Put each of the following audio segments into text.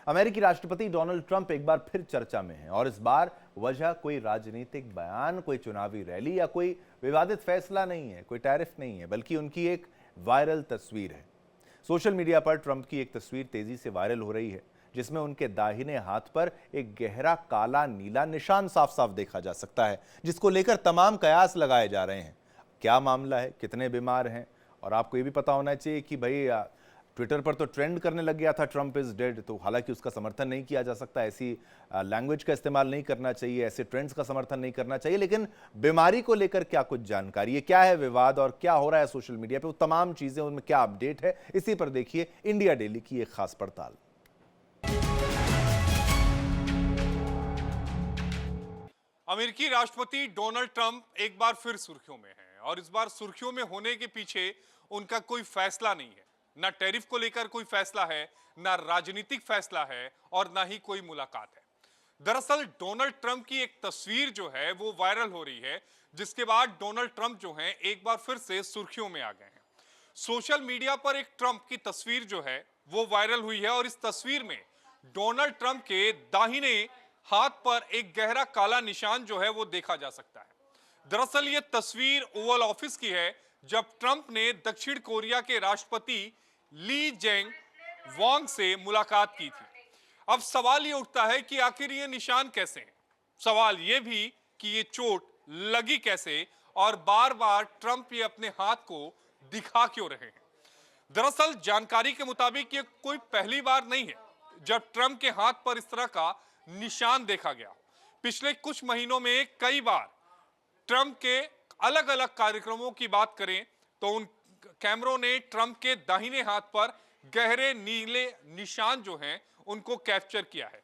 अमेरिकी राष्ट्रपति Donald Trump एक बार फिर चर्चा में हैं और इस बार वजह कोई राजनीतिक बयान, कोई चुनावी रैली या कोई विवादित फैसला नहीं है, कोई टैरिफ नहीं है, बल्कि उनकी एक वायरल तस्वीर है। सोशल मीडिया पर ट्रंप की एक तस्वीर तेजी से वायरल हो रही है, जिसमें उनके दाहिने हाथ पर एक गहरा काला नीला निशान साफ साफ देखा जा सकता है, जिसको लेकर तमाम कयास लगाए जा रहे हैं। क्या मामला है, कितने बीमार हैं, और आपको ये भी पता होना चाहिए कि भाई ट्विटर पर तो ट्रेंड करने लग गया था ट्रंप इज डेड, तो हालांकि उसका समर्थन नहीं किया जा सकता, ऐसी लैंग्वेज का इस्तेमाल नहीं करना चाहिए, ऐसे ट्रेंड्स का समर्थन नहीं करना चाहिए, लेकिन बीमारी को लेकर क्या कुछ जानकारी है, क्या है विवाद और क्या हो रहा है सोशल मीडिया पे, वो तमाम चीजें, उनमें क्या अपडेट है, इसी पर देखिए इंडिया डेली की एक खास पड़ताल। अमेरिकी राष्ट्रपति डोनाल्ड ट्रंप एक बार फिर सुर्खियों में हैं और इस बार सुर्खियों में होने के पीछे उनका कोई फैसला नहीं है। ना टैरिफ को लेकर कोई फैसला है, ना राजनीतिक फैसला है और ना ही कोई मुलाकात है। दरअसल डोनाल्ड ट्रंप की एक तस्वीर जो है वो वायरल हो रही है, जिसके बाद डोनाल्ड ट्रंप जो हैं एक बार फिर से सुर्खियों में आ गए हैं। सोशल मीडिया पर एक ट्रंप की तस्वीर जो है वो वायरल हुई है और इस तस्वीर में डोनाल्ड ट्रंप के दाहिने हाथ पर एक गहरा काला निशान जो है वो देखा जा सकता है। दरअसल ये तस्वीर ओवल ऑफिस की है, जब ट्रंप ने दक्षिण कोरिया के राष्ट्रपति ली जेंग वांग से मुलाकात की थी। अब सवाल ये उठता है कि आखिर ये निशान कैसे हैं? सवाल ये भी कि ये चोट लगी कैसे और बार बार ट्रंप ये अपने हाथ को दिखा क्यों रहे हैं? दरअसल जानकारी के मुताबिक ये कोई पहली बार नहीं है जब ट्रंप के हाथ पर इस तरह का निशान देखा गया। पिछले कुछ महीनों में कई बार ट्रंप के अलग अलग कार्यक्रमों की बात करें तो उन कैमरों ने ट्रंप के दाहिने हाथ पर गहरे नीले निशान जो हैं उनको कैप्चर किया है।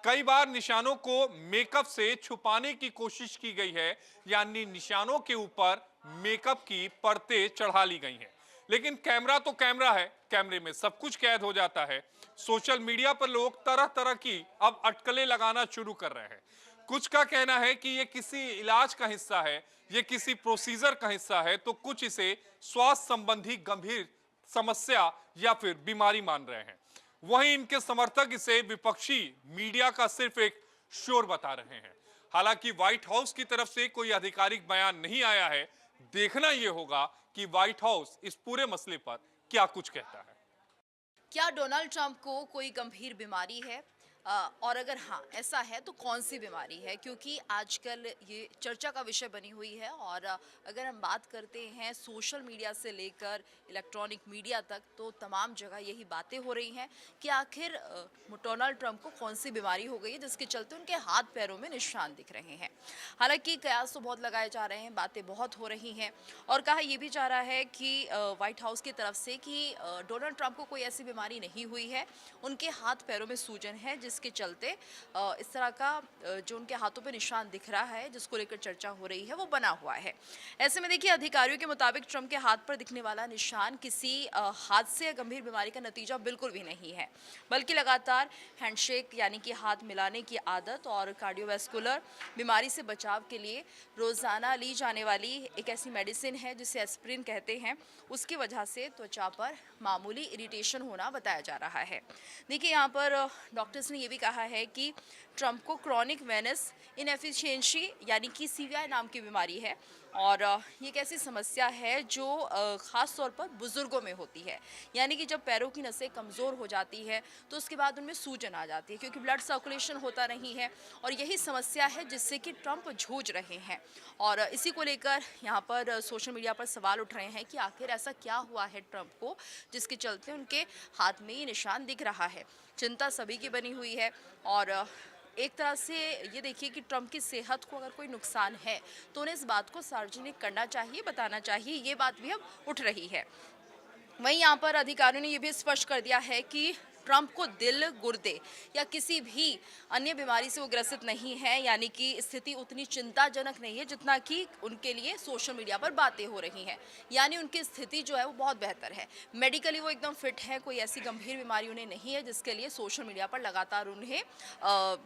कई बार निशानों को मेकअप से छुपाने की कोशिश की गई है, यानी निशानों के ऊपर मेकअप की परतें चढ़ा ली गई हैं। लेकिन कैमरा तो कैमरा है, कैमरे में सब कुछ कैद हो जाता है। सोशल मीडिया पर लोग तरह तरह की अब अटकलें लगाना शुरू कर रहे हैं। कुछ का कहना है कि ये किसी इलाज का हिस्सा है, ये किसी प्रोसीजर का हिस्सा है, तो कुछ इसे स्वास्थ्य संबंधी गंभीर समस्या या फिर बीमारी मान रहे हैं। वहीं इनके समर्थक इसे विपक्षी मीडिया का सिर्फ एक शोर बता रहे हैं। हालांकि व्हाइट हाउस की तरफ से कोई आधिकारिक बयान नहीं आया है। देखना यह होगा कि व्हाइट हाउस इस पूरे मसले पर क्या कुछ कहता है। क्या डोनाल्ड ट्रंप को कोई गंभीर बीमारी है? और अगर हाँ ऐसा है तो कौन सी बीमारी है? क्योंकि आजकल ये चर्चा का विषय बनी हुई है और अगर हम बात करते हैं सोशल मीडिया से लेकर इलेक्ट्रॉनिक मीडिया तक, तो तमाम जगह यही बातें हो रही हैं कि आखिर डोनाल्ड ट्रंप को कौन सी बीमारी हो गई है जिसके चलते उनके हाथ पैरों में निशान दिख रहे हैं। हालांकि कयास तो बहुत लगाए जा रहे हैं, बातें बहुत हो रही हैं और कहा यह भी जा रहा है कि व्हाइट हाउस की तरफ से कि डोनाल्ड ट्रंप को कोई ऐसी बीमारी नहीं हुई है, उनके हाथ पैरों में सूजन है जिसके चलते इस तरह का जो उनके हाथों पे निशान दिख रहा है, जिसको लेकर चर्चा हो रही है, वो बना हुआ है। ऐसे में देखिए, अधिकारियों के मुताबिक ट्रंप के हाथ पर दिखने वाला निशान किसी हादसे या गंभीर बीमारी का नतीजा बिल्कुल भी नहीं है, बल्कि लगातार हैंडशेक यानी कि हाथ मिलाने की आदत और कार्डियोवैस्कुलर बीमारी से बचाव के लिए रोजाना ली जाने वाली एक ऐसी मेडिसिन है जिसे एस्प्रिन कहते हैं, उसकी वजह से त्वचा पर मामूली इरिटेशन होना बताया जा रहा है। देखिए, यहाँ पर डॉक्टर्स ने ये भी कहा है कि ट्रंप को क्रॉनिक वेनस इनएफिशिएंसी यानी कि सीवीआई नाम की बीमारी है और ये एक ऐसी समस्या है जो ख़ास तौर पर बुज़ुर्गों में होती है, यानी कि जब पैरों की नसें कमज़ोर हो जाती है तो उसके बाद उनमें सूजन आ जाती है क्योंकि ब्लड सर्कुलेशन होता नहीं है और यही समस्या है जिससे कि ट्रंप जूझ रहे हैं। और इसी को लेकर यहाँ पर सोशल मीडिया पर सवाल उठ रहे हैं कि आखिर ऐसा क्या हुआ है ट्रंप को जिसके चलते उनके हाथ में ये निशान दिख रहा है। चिंता सभी की बनी हुई है और एक तरह से ये देखिए कि ट्रंप की सेहत को अगर कोई नुकसान है तो उन्हें इस बात को सार्वजनिक करना चाहिए, बताना चाहिए, ये बात भी अब उठ रही है। वहीं यहाँ पर अधिकारियों ने ये भी स्पष्ट कर दिया है कि ट्रंप को दिल, गुर्दे या किसी भी अन्य बीमारी से वो ग्रसित नहीं है, यानी कि स्थिति उतनी चिंताजनक नहीं है जितना कि उनके लिए सोशल मीडिया पर बातें हो रही हैं। यानी उनकी स्थिति जो है वो बहुत बेहतर है, मेडिकली वो एकदम फिट है, कोई ऐसी गंभीर बीमारी उन्हें नहीं है जिसके लिए सोशल मीडिया पर लगातार उन्हें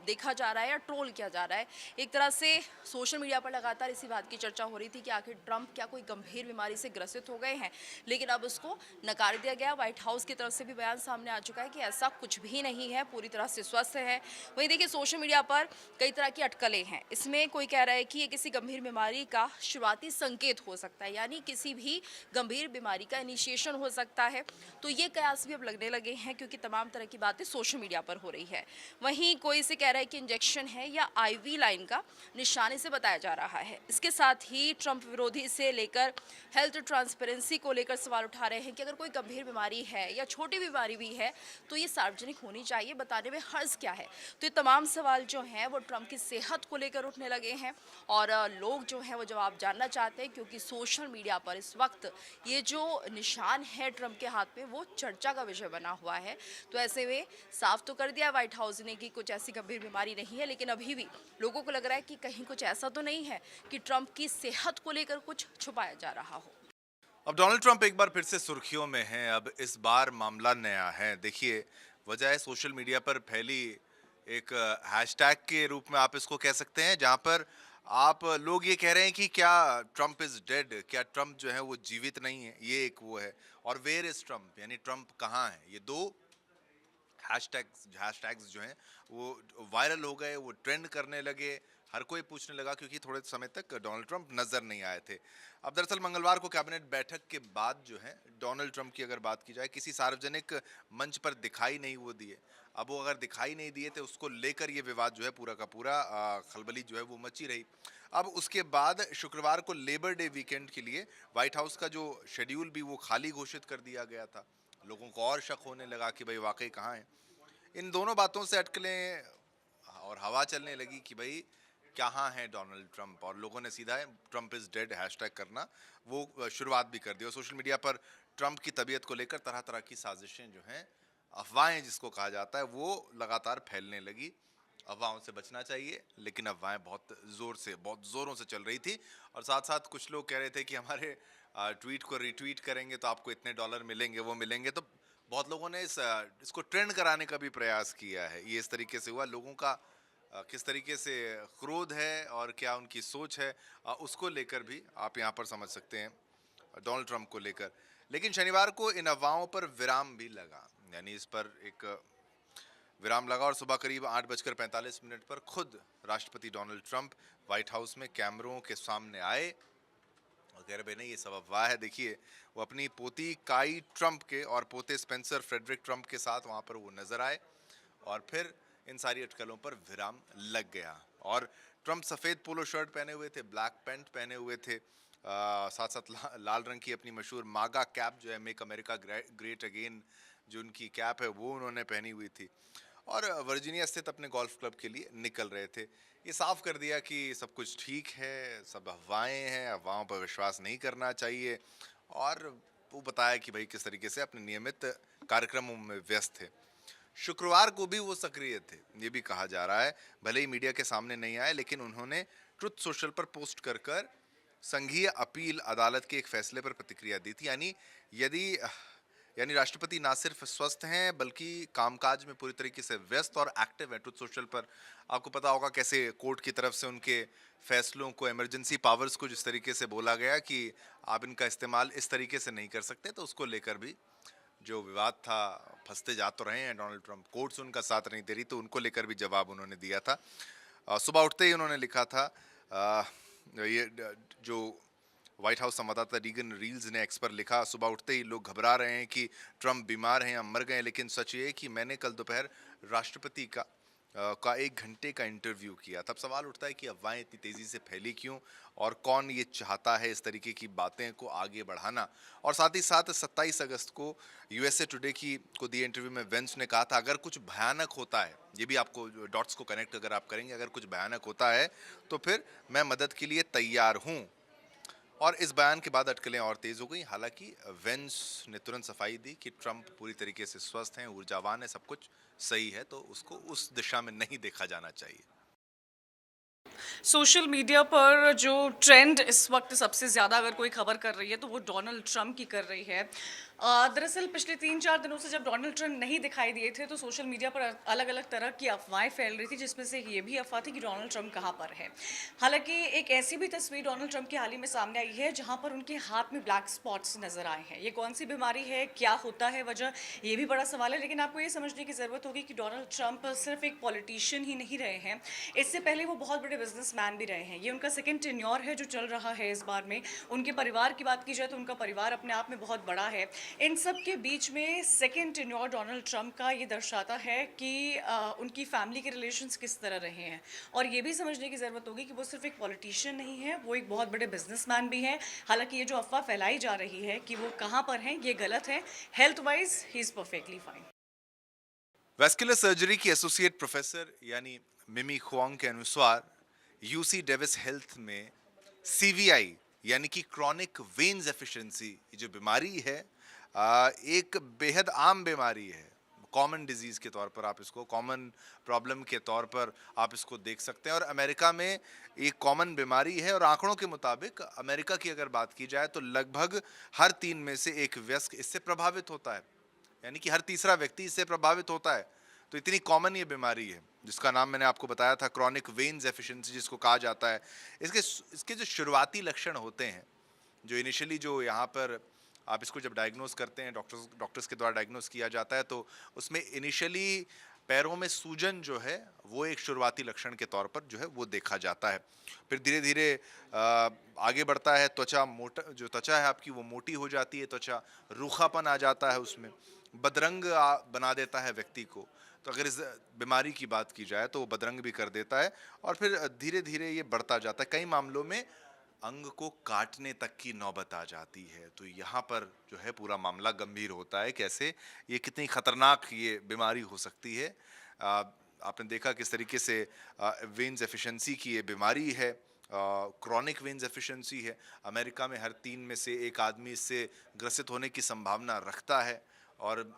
देखा जा रहा है या ट्रोल किया जा रहा है। एक तरह से सोशल मीडिया पर लगातार इसी बात की चर्चा हो रही थी कि आखिर ट्रंप क्या कोई गंभीर बीमारी से ग्रसित हो गए हैं, लेकिन अब उसको नकार दिया गया। व्हाइट हाउस की तरफ से भी बयान सामने आ चुका है कि ऐसा कुछ भी नहीं है, पूरी तरह से स्वस्थ है। वहीं देखिए सोशल मीडिया पर कई तरह की अटकलें हैं। इसमें कोई कह रहा है कि ये किसी गंभीर बीमारी का शुरुआती संकेत हो सकता है, यानी किसी भी गंभीर बीमारी का इनिशिएशन हो सकता है। तो ये कयास भी अब लगने लगे हैं क्योंकि तमाम तरह की बातें सोशल मीडिया पर हो रही है। वहीं कोई इसे कह रहा है कि इंजेक्शन है या आईवी लाइन का निशाने से बताया जा रहा है। इसके साथ ही ट्रंप विरोधी से लेकर हेल्थ ट्रांसपेरेंसी को लेकर सवाल उठा रहे हैं कि अगर कोई गंभीर बीमारी है या छोटी बीमारी भी है तो ये सार्वजनिक होनी चाहिए, बताने में हर्ज क्या है। तो ये तमाम सवाल जो हैं वो ट्रंप की सेहत को लेकर उठने लगे हैं और लोग जो हैं वो जवाब जानना चाहते हैं क्योंकि सोशल मीडिया पर इस वक्त ये जो निशान है ट्रंप के हाथ में वो चर्चा का विषय बना हुआ है। तो ऐसे में साफ तो कर दिया व्हाइट हाउस ने कि कुछ ऐसी गंभीर बीमारी नहीं है, लेकिन अभी भी लोगों को लग रहा है कि कहीं कुछ ऐसा तो नहीं है कि ट्रंप की सेहत को लेकर कुछ छुपाया जा रहा हो। अब डोनाल्ड ट्रंप एक बार फिर से सुर्खियों में हैं। अब इस बार मामला नया है। देखिए, वजह है सोशल मीडिया पर फैली एक हैशटैग के रूप में आप इसको कह सकते हैं, जहां पर आप लोग ये कह रहे हैं कि क्या ट्रंप इज डेड, क्या ट्रंप जो है वो जीवित नहीं है। ये एक वो है। और वेयर इज ट्रंप, यानी ट्रंप कहाँ है। ये दो हैशटैग्स जो हैं वो वायरल हो गए, वो ट्रेंड करने लगे। हर कोई पूछने लगा क्योंकि थोड़े समय तक डोनाल्ड ट्रंप नजर नहीं आए थे। अब दरअसल मंगलवार को कैबिनेट बैठक के बाद जो है डोनाल्ड ट्रंप की अगर बात की जाए, किसी सार्वजनिक मंच पर दिखाई नहीं वो दिए। अब वो अगर दिखाई नहीं दिए तो उसको लेकर ये विवाद जो है पूरा का पूरा खलबली जो है वो मची रही। अब उसके बाद शुक्रवार को लेबर डे वीकेंड के लिए व्हाइट हाउस का जो शेड्यूल भी वो खाली घोषित कर दिया गया था। लोगों को और शक होने लगा कि भाई वाकई कहाँ है। इन दोनों बातों से अटकलें और हवा चलने लगी कि भाई कहाँ है डोनाल्ड ट्रंप, और लोगों ने सीधा ट्रंप इज डेड हैशटैग करना वो शुरुआत भी कर दी। और सोशल मीडिया पर ट्रंप की तबीयत को लेकर तरह तरह की साजिशें जो हैं, अफवाहें जिसको कहा जाता है, वो लगातार फैलने लगी। अफवाहों से बचना चाहिए, लेकिन अफवाहें बहुत ज़ोरों से चल रही थी। और साथ साथ कुछ लोग कह रहे थे कि हमारे ट्वीट को रिट्वीट करेंगे तो आपको इतने डॉलर मिलेंगे, वो मिलेंगे। तो बहुत लोगों ने इसको ट्रेंड कराने का भी प्रयास किया है। ये इस तरीके से हुआ। लोगों का किस तरीके से क्रोध है और क्या उनकी सोच है, उसको लेकर भी आप यहाँ पर समझ सकते हैं डोनाल्ड ट्रंप को लेकर। लेकिन शनिवार को इन अफवाहों पर विराम भी लगा, यानी इस पर एक विराम लगा और सुबह करीब 8:45 पर खुद राष्ट्रपति डोनाल्ड ट्रंप व्हाइट हाउस में कैमरों के सामने आए और कह रहे भाई नहीं, ये सब अफवाह है। देखिए, वो अपनी पोती काई ट्रंप के और पोते स्पेंसर फ्रेडरिक ट्रंप के साथ वहाँ पर वो नजर आए और फिर इन सारी अटकलों पर विराम लग गया। और ट्रंप सफ़ेद पोलो शर्ट पहने हुए थे, ब्लैक पैंट पहने हुए थे, साथ साथ लाल रंग की अपनी मशहूर मागा कैप जो है, मेक अमेरिका ग्रेट अगेन, जो उनकी कैप है वो उन्होंने पहनी हुई थी। और वर्जीनिया स्थित अपने गोल्फ क्लब के लिए निकल रहे थे। ये साफ कर दिया कि सब कुछ ठीक है, सब अफवाहें हैं, अफवाहों पर विश्वास नहीं करना चाहिए। और वो बताया कि भाई किस तरीके से अपने नियमित कार्यक्रमों में व्यस्त थे। शुक्रवार को भी वो सक्रिय थे, ये भी कहा जा रहा है। भले ही मीडिया के सामने नहीं आए, लेकिन उन्होंने ट्रुथ सोशल पर पोस्ट कर संघीय अपील अदालत के एक फैसले पर प्रतिक्रिया दी थी। यानी राष्ट्रपति ना सिर्फ स्वस्थ हैं बल्कि कामकाज में पूरी तरीके से व्यस्त और एक्टिव है। ट्रुथ सोशल पर आपको पता होगा कैसे कोर्ट की तरफ से उनके फैसलों को, इमरजेंसी पावर्स को जिस तरीके से बोला गया कि आप इनका इस्तेमाल इस तरीके से नहीं कर सकते, तो उसको लेकर भी जो विवाद था, फंसते जा तो रहे हैं डोनाल्ड ट्रंप, कोर्ट्स उनका साथ नहीं दे रही, तो उनको लेकर भी जवाब उन्होंने दिया था। सुबह उठते ही उन्होंने लिखा था, ये जो व्हाइट हाउस संवाददाता रीगन रील्स ने एक्स पर लिखा, सुबह उठते ही लोग घबरा रहे हैं कि ट्रंप बीमार हैं या मर गए, लेकिन सच ये है कि मैंने कल दोपहर राष्ट्रपति का 1 घंटे का इंटरव्यू किया। तब सवाल उठता है कि अफवाहें इतनी तेज़ी से फैली क्यों और कौन ये चाहता है इस तरीके की बातें को आगे बढ़ाना। और साथ ही साथ 27 अगस्त को यूएसए टुडे को दिए इंटरव्यू में वेंस ने कहा था, अगर कुछ भयानक होता है, ये भी आपको डॉट्स को कनेक्ट अगर आप करेंगे, अगर कुछ भयानक होता है तो फिर मैं मदद के लिए तैयार हूँ। और इस बयान के बाद अटकलें और तेज़ हो गई। हालांकि वेंस ने तुरंत सफाई दी कि ट्रंप पूरी तरीके से स्वस्थ हैं, ऊर्जावान है, सब कुछ सही है, तो उसको उस दिशा में नहीं देखा जाना चाहिए। सोशल मीडिया पर जो ट्रेंड इस वक्त सबसे ज़्यादा अगर कोई खबर कर रही है तो वो डोनाल्ड ट्रंप की कर रही है। दरअसल पिछले 3-4 दिनों से जब डोनाल्ड ट्रंप नहीं दिखाई दिए थे तो सोशल मीडिया पर अलग-अलग तरह की अफवाहें फैल रही थी, जिसमें से ये भी अफवाह थी कि डोनाल्ड ट्रंप कहाँ पर है। हालाँकि एक ऐसी भी तस्वीर डोनाल्ड ट्रंप की हाल ही में सामने आई है जहाँ पर उनके हाथ में ब्लैक स्पॉट्स नज़र आए हैं। ये कौन-सी बीमारी है, क्या होता है वजह, ये भी बड़ा सवाल है। लेकिन आपको ये समझने की ज़रूरत होगी कि डोनाल्ड ट्रंप सिर्फ एक पॉलिटिशियन ही नहीं रहे हैं, इससे पहले वो बहुत बड़े बिजनेसमैन भी रहे हैं। ये उनका सेकंड टेन्योर है जो चल रहा है इस बार में। उनके परिवार की बात की जाए तो उनका परिवार अपने आप में बहुत बड़ा है। इन सब के बीच में सेकंड टेन्योर डोनाल्ड ट्रंप का ये दर्शाता है कि उनकी फैमिली के रिलेशंस किस तरह रहे हैं। और ये भी समझने की ज़रूरत होगी कि वो सिर्फ एक पॉलिटिशियन नहीं है, वो एक बहुत बड़े बिजनेसमैन भी हैं। हालांकि ये जो अफवाह फैलाई जा रही है कि वो कहाँ पर हैं, ये गलत है। Health wise he is perfectly fine. Vascular surgery की एसोसिएट प्रोफेसर यानी मिमी खुआंग के अनुसार यूसी डेविस हेल्थ में सीवीआई यानी कि क्रॉनिक वेन्स एफिशिएंसी जो बीमारी है एक बेहद आम बीमारी है। कॉमन डिजीज के तौर पर आप इसको कॉमन प्रॉब्लम के तौर पर आप इसको देख सकते हैं और अमेरिका में एक कॉमन बीमारी है और आंकड़ों के मुताबिक अमेरिका की अगर बात की जाए तो लगभग हर 3 में से एक वयस्क इससे प्रभावित होता है, यानी कि हर तीसरा व्यक्ति इससे प्रभावित होता है। तो इतनी कॉमन ये बीमारी है जिसका नाम मैंने आपको बताया था क्रॉनिक वेन्स एफिशिएंसी जिसको कहा जाता है। इसके इसके जो शुरुआती लक्षण होते हैं, जो इनिशियली जो यहाँ पर आप इसको जब डायग्नोज करते हैं डॉक्टर्स के द्वारा डायग्नोज किया जाता है तो उसमें इनिशियली पैरों में सूजन जो है वो एक शुरुआती लक्षण के तौर पर जो है वो देखा जाता है। फिर धीरे धीरे आगे बढ़ता है, त्वचा मोटा जो त्वचा है आपकी वो मोटी हो जाती है, त्वचा रूखापन आ जाता है, उसमें बदरंग बना देता है व्यक्ति को। तो अगर इस बीमारी की बात की जाए तो वो बदरंग भी कर देता है और फिर धीरे धीरे ये बढ़ता जाता है। कई मामलों में अंग को काटने तक की नौबत आ जाती है। तो यहाँ पर जो है पूरा मामला गंभीर होता है, कैसे ये कितनी खतरनाक ये बीमारी हो सकती है। आपने देखा किस तरीके से वेन्स एफिशिएंसी की ये बीमारी है, क्रॉनिक वेन्स एफिशिएंसी है। अमेरिका में हर 3 में से एक आदमी इससे ग्रसित होने की संभावना रखता है और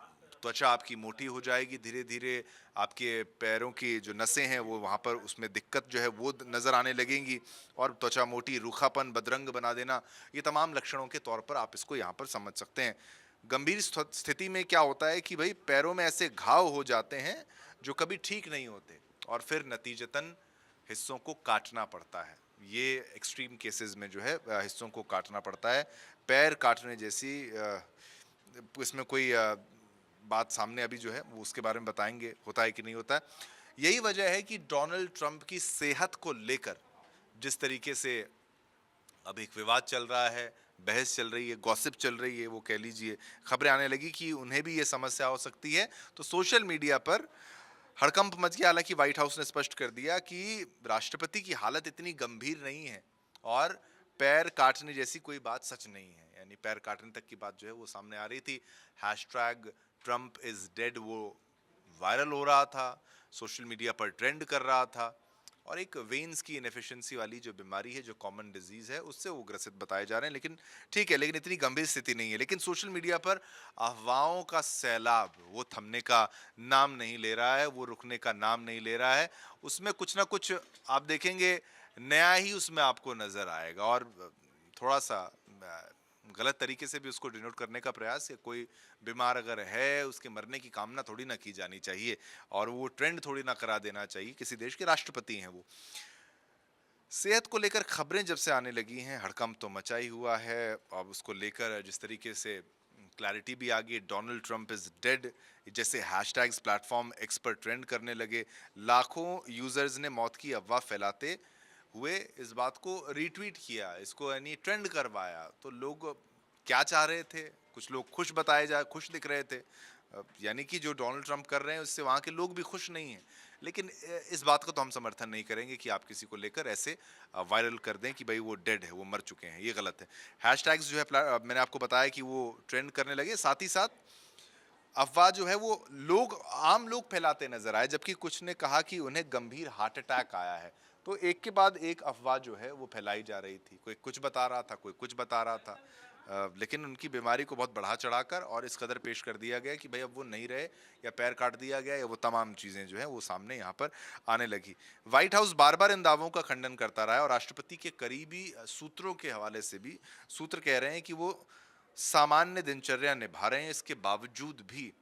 त्वचा आपकी मोटी हो जाएगी, धीरे धीरे आपके पैरों की जो नसें हैं वो वहाँ पर उसमें दिक्कत जो है वो नज़र आने लगेंगी और त्वचा मोटी, रूखापन, बदरंग बना देना, ये तमाम लक्षणों के तौर पर आप इसको यहाँ पर समझ सकते हैं। गंभीर स्थिति में क्या होता है कि भाई पैरों में ऐसे घाव हो जाते हैं जो कभी ठीक नहीं होते और फिर नतीजतन हिस्सों को काटना पड़ता है। ये एक्सट्रीम केसेस में जो है हिस्सों को काटना पड़ता है। पैर काटने जैसी इसमें कोई बात सामने अभी जो है वो उसके बारे में बताएंगे होता है कि नहीं होता है। यही वजह है कि डोनाल्ड ट्रंप की सेहत को लेकर जिस तरीके से अब एक विवाद चल रहा है, बहस चल रही है, गॉसिप चल रही है, वो कह लीजिए खबरें आने लगी कि उन्हें भी ये समस्या हो सकती है, तो सोशल मीडिया पर हड़कंप मच गया। हालांकि व्हाइट हाउस ने स्पष्ट कर दिया कि राष्ट्रपति की हालत इतनी गंभीर नहीं है और पैर काटने जैसी कोई बात सच नहीं है, यानी पैर काटने तक की बात जो है वो सामने आ रही थी। हैशटैग ट्रंप इज डेड वो वायरल हो रहा था, सोशल मीडिया पर ट्रेंड कर रहा था और एक वेन्स की इनएफिशिएंसी वाली जो बीमारी है, जो कॉमन डिजीज है, उससे वो ग्रसित बताए जा रहे हैं। लेकिन ठीक है, लेकिन इतनी गंभीर स्थिति नहीं है। लेकिन सोशल मीडिया पर अफवाहों का सैलाब वो थमने का नाम नहीं ले रहा है, वो रुकने का नाम नहीं ले रहा है। उसमें कुछ ना कुछ आप देखेंगे नया ही उसमें आपको नजर आएगा और थोड़ा सा गलत तरीके से भी उसको डिनोट करने का प्रयास है। कोई बीमार अगर है उसके मरने की कामना थोड़ी ना की जानी चाहिए और वो ट्रेंड थोड़ी ना करा देना चाहिए। किसी देश के राष्ट्रपति हैं वो। सेहत को लेकर खबरें जब से आने लगी हैं, हड़कंप तो मचा ही हुआ है। अब उसको लेकर जिस तरीके से क्लैरिटी भी आ गई, डोनाल्ड ट्रंप इज डेड जैसे हैशटैग्स प्लेटफॉर्म एक्स पर ट्रेंड करने लगे। लाखों यूजर्स ने मौत की अफवाह फैलाते हुए इस बात को रीट्वीट किया, इसको यानी ट्रेंड करवाया। तो लोग क्या चाह रहे थे? कुछ लोग खुश दिख रहे थे, यानी कि जो डोनाल्ड ट्रंप कर रहे हैं उससे वहाँ के लोग भी खुश नहीं हैं। लेकिन इस बात का तो हम समर्थन नहीं करेंगे कि आप किसी को लेकर ऐसे वायरल कर दें कि भाई वो डेड है, वो मर चुके हैं, ये गलत है। हैशटैग्स जो है मैंने आपको बताया कि वो ट्रेंड करने लगे, साथ ही साथ अफवाह जो है वो आम लोग फैलाते नजर आए, जबकि कुछ ने कहा कि उन्हें गंभीर हार्ट अटैक आया है। तो एक के बाद एक अफवाह जो है वो फैलाई जा रही थी, कोई कुछ बता रहा था, कोई कुछ बता रहा था। लेकिन उनकी बीमारी को बहुत बढ़ा चढ़ाकर और इस कदर पेश कर दिया गया कि भाई अब वो नहीं रहे, या पैर काट दिया गया, या वो तमाम चीज़ें जो है वो सामने यहाँ पर आने लगी। व्हाइट हाउस बार बार इन दावों का खंडन करता रहा है और राष्ट्रपति के करीबी सूत्रों के हवाले से भी सूत्र कह रहे हैं कि वो सामान्य दिनचर्या निभा रहे हैं। इसके बावजूद भी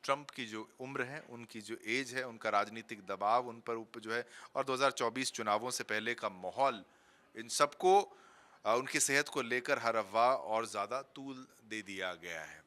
ट्रंप की जो उम्र है, उनकी जो एज है, उनका राजनीतिक दबाव उन पर जो है, और 2024 चुनावों से पहले का माहौल, इन सबको उनकी सेहत को लेकर हर अफवाह और ज्यादा तूल दे दिया गया है।